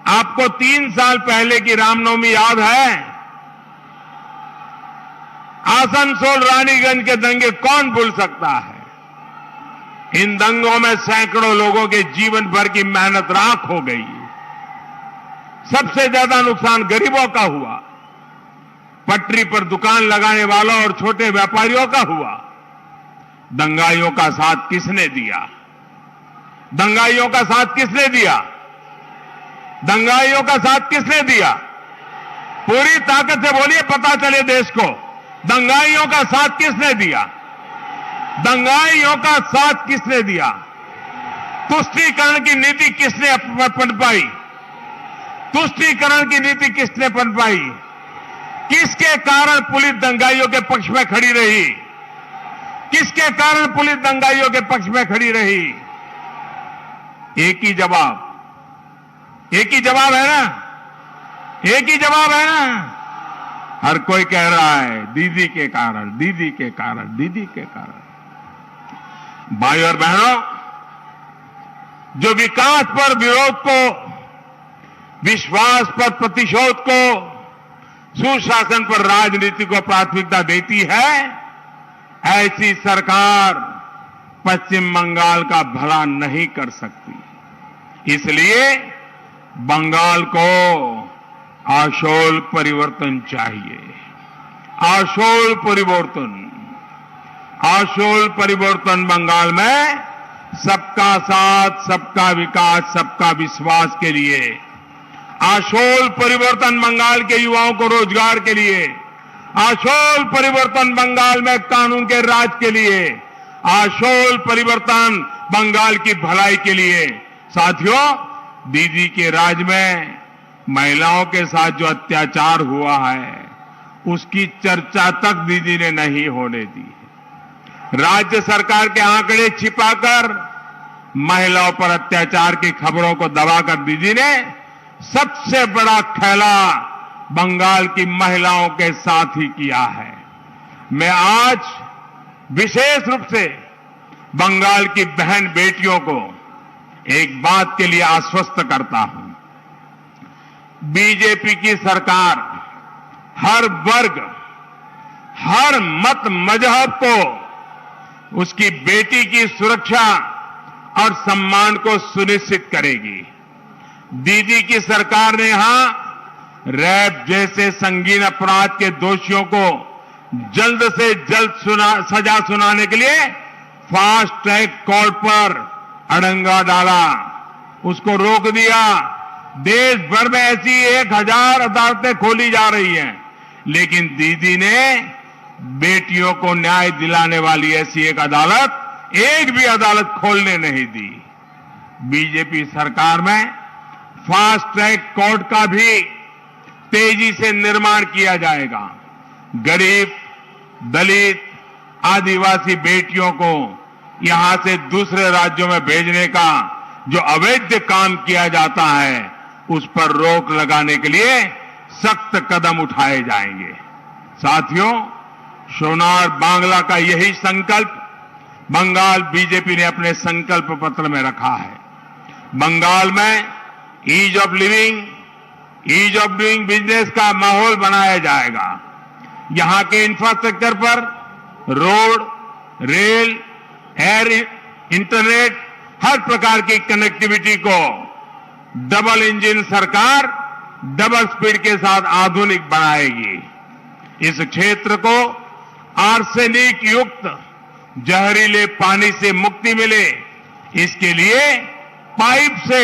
आपको 3 साल पहले की रामनवमी याद है? आसनसोल रानीगंज के दंगे कौन भूल सकता है? इन दंगों में सैकड़ों लोगों के जीवन भर की मेहनत राख हो गई। सबसे ज्यादा नुकसान गरीबों का हुआ, पटरी पर दुकान लगाने वालों और छोटे व्यापारियों का हुआ। दंगाइयों का साथ किसने दिया? दंगाइयों का साथ किसने दिया? दंगाइयों का साथ किसने दिया? पूरी ताकत से बोलिए, पता चले देश को, दंगाइयों का साथ किसने दिया? दंगाइयों का साथ किसने दिया? तुष्टीकरण की नीति किसने पनपाई? तुष्टीकरण की नीति किसने पनपाई? किसके कारण पुलिस दंगाइयों के पक्ष में खड़ी रही? किसके कारण पुलिस दंगाइयों के पक्ष में खड़ी रही? एक ही जवाब है ना? एक ही जवाब है ना? हर कोई कह रहा है दीदी के कारण, दीदी के कारण, दीदी के कारण। भाई और बहनों, जो विकास पर विरोध को, विश्वास पर प्रतिशोध को, सुशासन पर राजनीति को प्राथमिकता देती है, ऐसी सरकार पश्चिम बंगाल का भला नहीं कर सकती। इसलिए बंगाल को आशोल परिवर्तन चाहिए। आशोल परिवर्तन, आशोल परिवर्तन बंगाल में सबका साथ, सबका विकास, सबका विश्वास के लिए। आशोल परिवर्तन बंगाल के युवाओं को रोजगार के लिए। आशोल परिवर्तन बंगाल में कानून के राज के लिए। आशोल परिवर्तन बंगाल की भलाई के लिए। साथियों, दीदी के राज में महिलाओं के साथ जो अत्याचार हुआ है, उसकी चर्चा तक दीदी ने नहीं होने दी। राज्य सरकार के आंकड़े छिपाकर महिलाओं पर अत्याचार की खबरों को दबाकर दीदी ने सबसे बड़ा खेला बंगाल की महिलाओं के साथ ही किया है। मैं आज विशेष रूप से बंगाल की बहन बेटियों को एक बात के लिए आश्वस्त करता हूं। बीजेपी की सरकार हर वर्ग, हर मत मजहब को उसकी बेटी की सुरक्षा और सम्मान को सुनिश्चित करेगी। दीदी की सरकार ने यहां रेप जैसे संगीन अपराध के दोषियों को जल्द से जल्द सजा सुनाने के लिए फास्ट ट्रैक कोर्ट पर अड़ंगा डाला, उसको रोक दिया। देश भर में ऐसी 1000 अदालतें खोली जा रही हैं, लेकिन दीदी ने बेटियों को न्याय दिलाने वाली ऐसी एक भी अदालत खोलने नहीं दी। बीजेपी सरकार में फास्ट ट्रैक कोर्ट का भी तेजी से निर्माण किया जाएगा। गरीब, दलित, आदिवासी बेटियों को यहां से दूसरे राज्यों में भेजने का जो अवैध काम किया जाता है, उस पर रोक लगाने के लिए सख्त कदम उठाए जाएंगे। साथियों, सोनार बांग्ला का यही संकल्प बंगाल बीजेपी ने अपने संकल्प पत्र में रखा है। बंगाल में ease of living, ease of doing business का माहौल बनाया जाएगा। यहां के इंफ्रास्ट्रक्चर पर रोड, रेल, एयर, इंटरनेट, हर प्रकार की कनेक्टिविटी को डबल इंजन सरकार डबल स्पीड के साथ आधुनिक बनाएगी। इस क्षेत्र को आर्सेनिक युक्त जहरीले पानी से मुक्ति मिले, इसके लिए पाइप से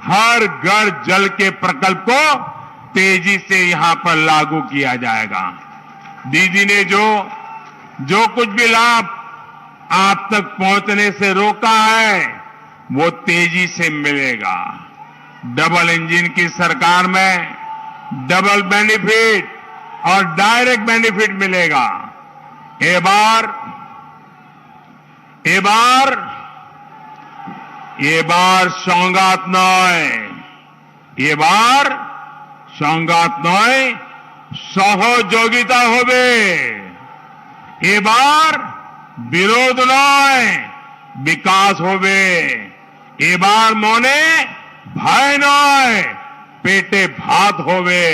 हर घर जल के प्रकल्प को तेजी से यहां पर लागू किया जाएगा। दीदी ने जो कुछ भी लाभ आप तक पहुंचने से रोका है, वो तेजी से मिलेगा। डबल इंजन की सरकार में डबल बेनिफिट और डायरेक्ट बेनिफिट मिलेगा। এবার সংঘাত নয়, এবার সংঘাত নয়, সহযোগিতা হবে। এবার বিরোধ নয়, বিকাশ হবে। এবার মনে ভয় নয়, पेटे भात होवे